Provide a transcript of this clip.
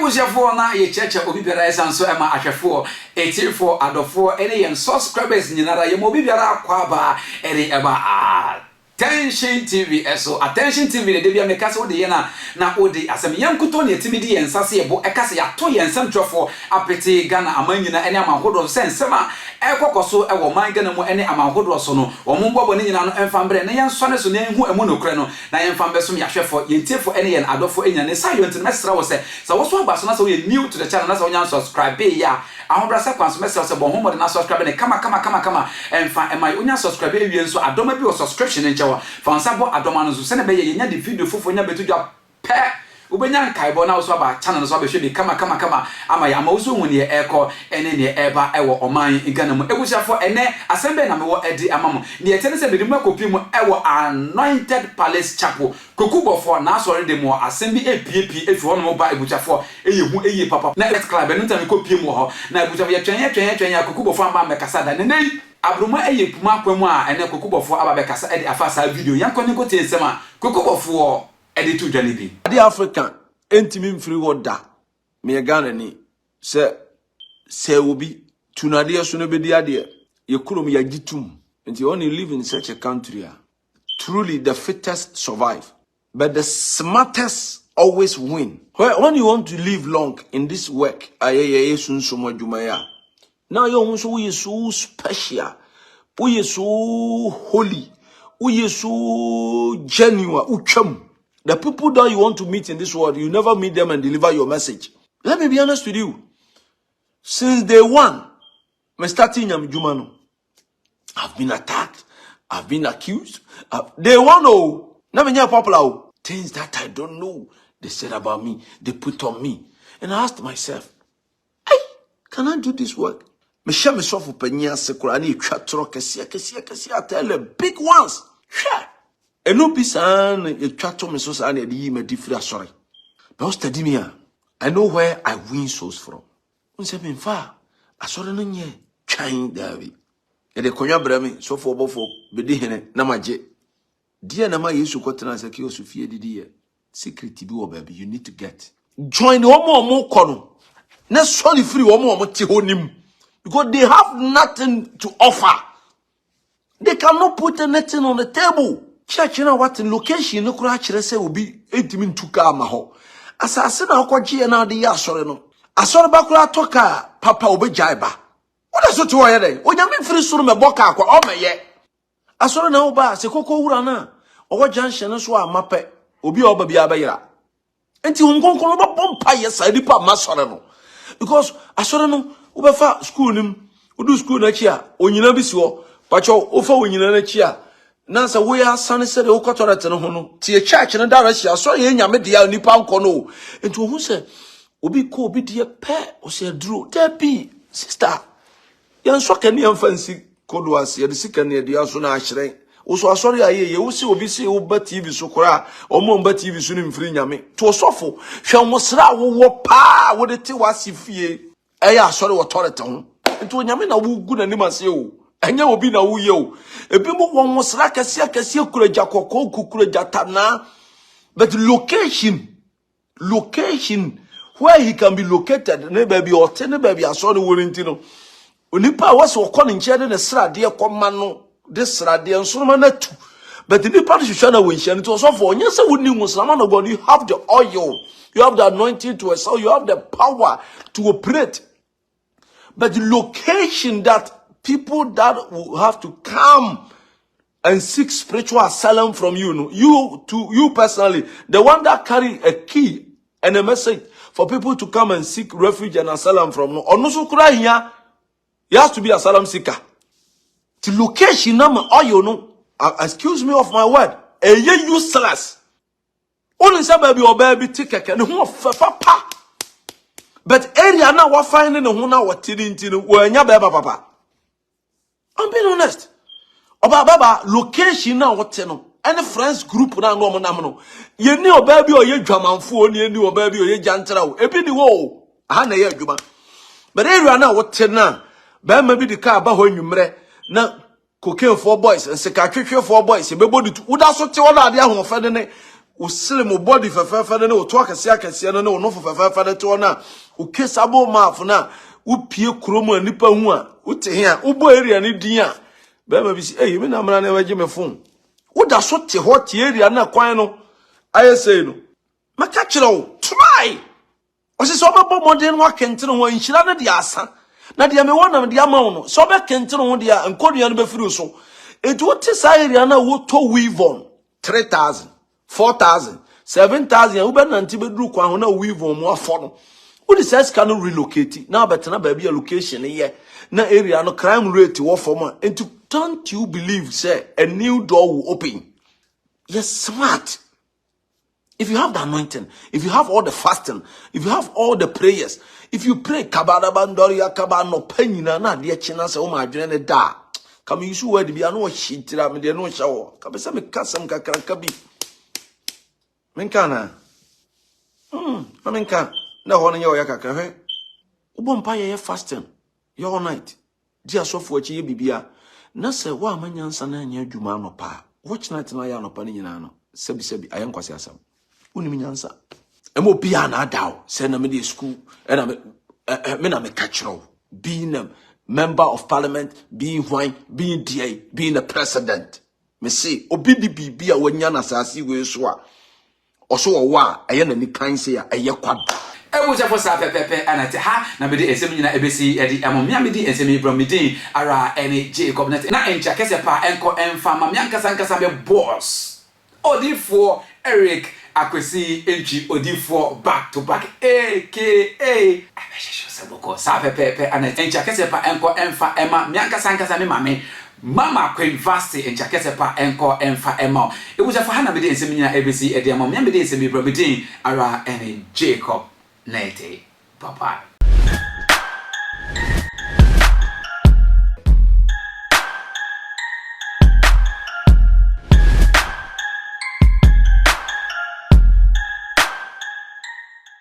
Ebusiafo na ye cheche obi biara esanso ema ahwefo 84 adofo ene yen subscribers nyinara ye mo obi biara akwa ba ene eba Attention TV eso Attention TV de bia meka se wo de ye na odi asem yankuto ne etimidi yen sase ebo ekase ya to yen samtwofo apete Ghana amanyina ene amahodo sensema ekokoso ewo man Ghana mu ene amahodo so no omo mbobɔ ne nyina no emfa mbre ne yen so ne so ne hu emu nokre no na yen fa mbeso ya hwefo yentiefo ene yen adofo enya ne silent mesra wo se wo so aba so na se wo ye new to the channel na se wo nya subscribe ya ahobrasa kwanso mesra se bo homo de na subscribe ne kama emfa emai onya subscribe ewie nso adoma bi o subscription nchewa fansabo adoma no so se ne be ye nya di video fofo nya betudwa pe ubenya nkaibo na so aba channel so abehwe bi kama ama ya mawuso hu ne eko ene ne eba ewo oman Ghana mu ebusiafo ene asembe na mewo edi amamo ne yetene se bedi mu akopi mu ewo Anointed Palace Chapel Obofour na asori de mu asembi epiepie efi ho no ba ebusiafo eyehu eye papa na let club enu tami kopie mu ho na ebusiafo ye twen Obofour amba mekasa da ne nei abruma eye puma kwamu a ene Obofour aba bekasa edi afasa video yankoni ko tiensema Obofour edi tu dwani bi adi African entimi mfiri woda me Ghana ni se obi tunade so no bedi ade ye kurom ya gitum nti when you live in such a country truly the fittest survive but the smartest always win. When you want to live long in this work now you so special, we so holy, we so genuine. The people that you want to meet in this world, you never meet them and deliver your message. Let me be honest with you. Since day one, me starting Jumano, I've been attacked, I've been accused. Day one, never popular. Things that I don't know, they said about me, they put on me. And I asked myself, hey, can I do this work? Me share myself for penya sekurani chatro kesia tell the big ones. Share. And no pisan a chatro me so say e me different sorry. But study me I know where I win souls from. Unse me fa asore no nye twan David. E de konwa bra me so for Obofour bedi hene na maje. Dear Nama Yesu Kotana Zaki Osufia Didier. Secret to be baby, you need to get. Join the more kono. Not solely free one more tihonim. Because they have nothing to offer. They cannot put anything on the table. Church, you know what in location no crash say will be 8 min to kamaho. Asasina Okwaji and the Yasoreno. Asora Bakula Toka, Papa Obejaiba. What is it to a day? Oh, you mean free soon me boka kwa ome ye. Asora na oba se koko urana owo junction so amape obi oba bia bayira enti hunkonkon oba pompa yesa dipa masore no because asora no obefa school nim odu school na chi a onyina bi si ho pacho ofa onyina na chi a na sa we asane se de okotorete no ho no tie church no direct asora ye nyame dia nipa nko no enti ohun se obi ko obi de pe o se duro debi sister yan so kani yan fancy kodo ase de sika ne de aso na ahire wo so asori aye ye wo si obi si wo ba TV so kora omo ba TV so ni mfiri nyame to osofo hwe mo sra wo pa wo de ti wasi fie eya asori wo torete ho nti nyame na wo gu na ni mase o enya obi na wo ye o ebi mo won sra kase kura jakoko kukura jatana but location where he can be located ne baby hotel ne baby asori wo ntino Onipa was okon nchede ne srade ekoma no de srade nsonoma na tu but the nipa hwehwa na wonhia nti osofo onye se woni musama no God, you have the oil, you have the anointing to excel, you have the power to operate, but the location that people that will have to come and seek spiritual asylum from you, you personally, the one that carry a key and a message for people to come and seek refuge and asylum from no onusu kura hia. He has to be a asylum seeker. The location number no. Excuse me of my word. A useless. Only say baby or baby ticket and who papa. But area now we're finding who now what tidin when ya baba papa. I'm being honest. Oba baba location now what no. Any friends group now no no. You knew baby or ye dramanfo ni you baby or ye jantra. Ebi di wo. Aha ye adwuma. But area now what now. Ba maybe the car ba ho nwumre na cocaine for boys and sekatwetwe for boys e bebodi tu uda so te wona ade ahofede ne slim o body fefe ne o to akese no ne o no fefe ne to na o kesabo maf na wo pie kromo anipa hu a wo te he a wo bo area ne din a be ma bi si me na mra na waje me phone wo da so te ho te area na kwan no aye say no maka kire wo try o se so be modern wa kentene ho nhira na dia asa na dia me wona dia ma wo no so be kentene ho dia enkodua no be firi so edu te sa area na wo to weave on 3000 4000 7000 wo be nanti be duru kwan ho na weave on mo afọ no wo the says can relocate now better na baby location here na area no crime rate wo form and to don't you believe say a new door will open. Yes, smart. If you have the anointing, if you have all the fasting, if you have all the prayers, if you pray kabada bandoria kabano penina na de china se o ma adwene da kam yisu word bi ano hitira me de no hyawo ka be se me kasam kakranka bi menka na menka na ho no ye o ya kakra hwe ubo mpa ye fasting ye all night dia sofo achi ye bibia na se wa amanyansa na anya adwuma no pa watch night na ya no pa ni nyina no sebi ayenkwase asam unimi nyansa emo bia na adaw se na me de school e na me na me kachro being a member of parliament being wine being DA being a president me say obi bibia wanya na asase we so a oso wo a eye na ni kan se a eye kwad Ebuja for sa pepe anate ha na mede esem nyina ebesi edi amomia mede esem bromidi ara ene Jacob net na encha kese pa enko emfa mamia nkasa be boss Obofour Eric Akwesi entry Obofour back to back aka abesho seboko sa pepe anate encha kese pa enko emfa ema mia nkasa me mame Mama Queen Vasti encha kese pa enko emfa ema ebuja for ha na mede esem nyina ebesi edi amomia mede esem bromidi ara ene Jacob Nete, Papa.